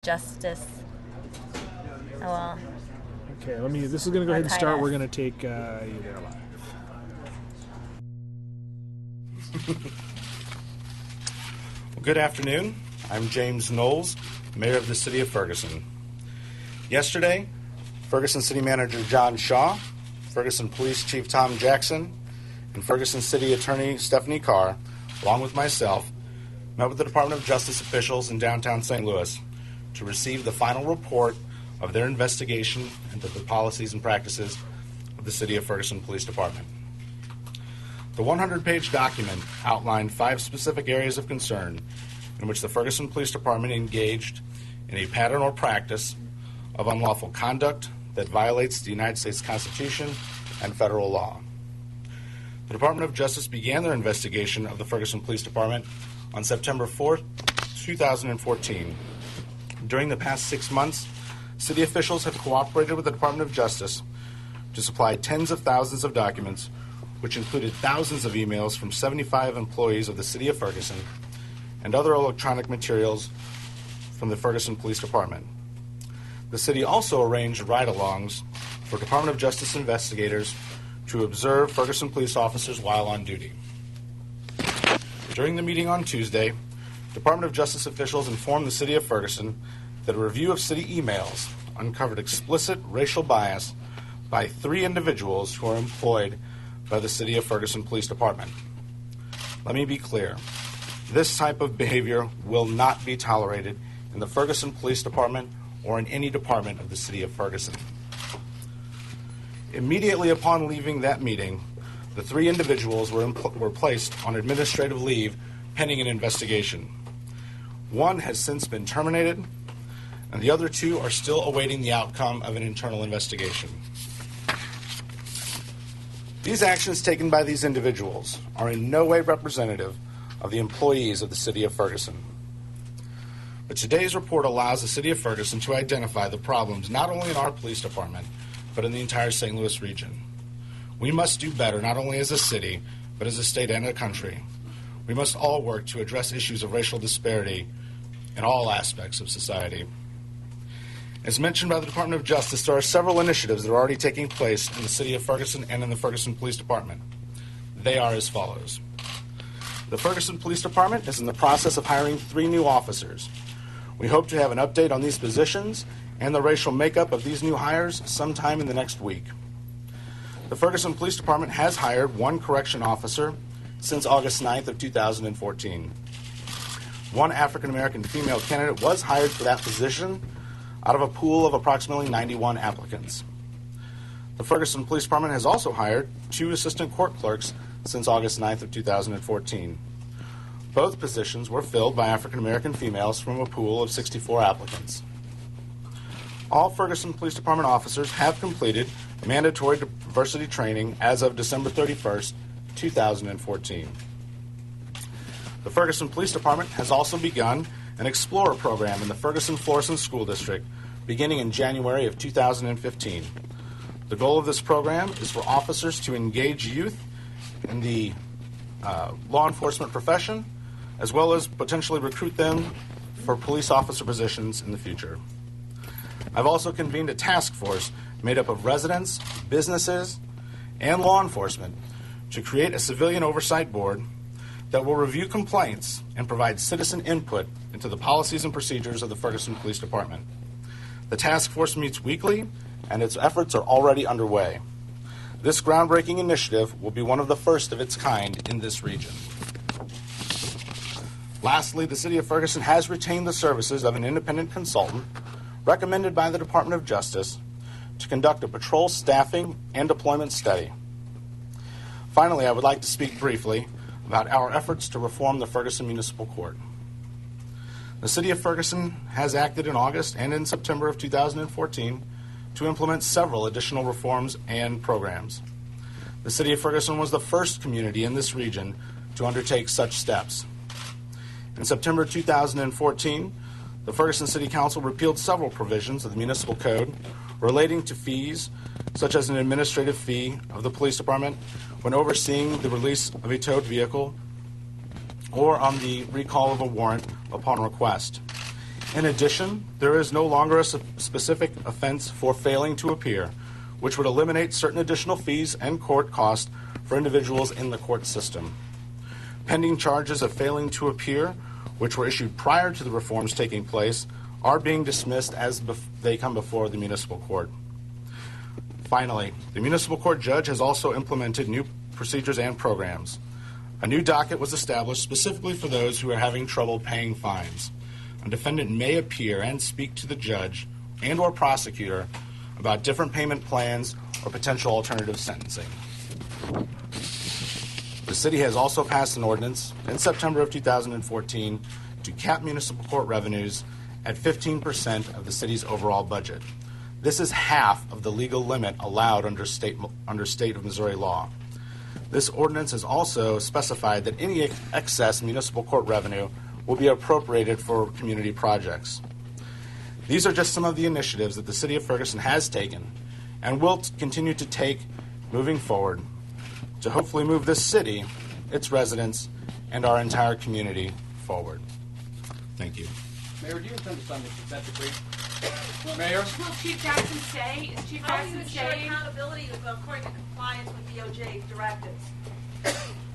Justice. Oh well. Okay, this is going to go ahead and start. Us. We're going to take you there live. Well, good afternoon. I'm James Knowles, Mayor of the City of Ferguson. Yesterday, Ferguson City Manager John Shaw, Ferguson Police Chief Tom Jackson, and Ferguson City Attorney Stephanie Carr, along with myself, met with the Department of Justice officials in downtown St. Louis to receive the final report of their investigation into the policies and practices of the City of Ferguson Police Department. The 100-page document outlined 5 specific areas of concern in which the Ferguson Police Department engaged in a pattern or practice of unlawful conduct that violates the United States Constitution and federal law. The Department of Justice began their investigation of the Ferguson Police Department on September 4, 2014. During the past 6 months, city officials have cooperated with the Department of Justice to supply tens of thousands of documents, which included thousands of emails from 75 employees of the City of Ferguson and other electronic materials from the Ferguson Police Department. The city also arranged ride-alongs for Department of Justice investigators to observe Ferguson police officers while on duty. During the meeting on Tuesday, Department of Justice officials informed the City of Ferguson that a review of city emails uncovered explicit racial bias by 3 individuals who are employed by the City of Ferguson Police Department. Let me be clear. This type of behavior will not be tolerated in the Ferguson Police Department or in any department of the City of Ferguson. Immediately upon leaving that meeting, the 3 individuals were placed on administrative leave pending an investigation. One has since been terminated, and the other 2 are still awaiting the outcome of an internal investigation. These actions taken by these individuals are in no way representative of the employees of the City of Ferguson. But today's report allows the City of Ferguson to identify the problems not only in our police department, but in the entire St. Louis region. We must do better, not only as a city, but as a state and a country. We must all work to address issues of racial disparity in all aspects of society. As mentioned by the Department of Justice, there are several initiatives that are already taking place in the City of Ferguson and in the Ferguson Police Department. They are as follows. The Ferguson Police Department is in the process of hiring 3 new officers. We hope to have an update on these positions and the racial makeup of these new hires sometime in the next week. The Ferguson Police Department has hired 1 correction officer since August 9th of 2014. 1 African-American female candidate was hired for that position out of a pool of approximately 91 applicants. The Ferguson Police Department has also hired 2 assistant court clerks since August 9th of 2014. Both positions were filled by African-American females from a pool of 64 applicants. All Ferguson Police Department officers have completed mandatory diversity training as of December 31st, 2014. The Ferguson Police Department has also begun an Explorer program in the Ferguson-Florissant School District beginning in January of 2015. The goal of this program is for officers to engage youth in the law enforcement profession, as well as potentially recruit them for police officer positions in the future. I've also convened a task force made up of residents, businesses, and law enforcement to create a civilian oversight board that will review complaints and provide citizen input into the policies and procedures of the Ferguson Police Department. The task force meets weekly, and its efforts are already underway. This groundbreaking initiative will be one of the first of its kind in this region. Lastly, the City of Ferguson has retained the services of an independent consultant recommended by the Department of Justice to conduct a patrol staffing and deployment study. Finally, I would like to speak briefly about our efforts to reform the Ferguson Municipal Court. The City of Ferguson has acted in August and in September of 2014 to implement several additional reforms and programs. The City of Ferguson was the first community in this region to undertake such steps. In September 2014, the Ferguson City Council repealed several provisions of the municipal code relating to fees, such as an administrative fee of the police department when overseeing the release of a towed vehicle or on the recall of a warrant upon request. In addition, there is no longer a specific offense for failing to appear, which would eliminate certain additional fees and court costs for individuals in the court system. Pending charges of failing to appear, which were issued prior to the reforms taking place, are being dismissed as they come before the municipal court. Finally, the municipal court judge has also implemented new procedures and programs. A new docket was established specifically for those who are having trouble paying fines. A defendant may appear and speak to the judge and or prosecutor about different payment plans or potential alternative sentencing. The city has also passed an ordinance in September of 2014 to cap municipal court revenues at 15% of the city's overall budget. This is half of the legal limit allowed under state of Missouri law. This ordinance has also specified that any excess municipal court revenue will be appropriated for community projects. These are just some of the initiatives that the City of Ferguson has taken and will continue to take moving forward to hopefully move this city, its residents, and our entire community forward. Thank you. Mayor, do you intend to sign the consent decree? Mayor? Will Chief Jackson stay? Is Chief How do Jackson you ensure staying? accountability according to compliance with DoJ directives?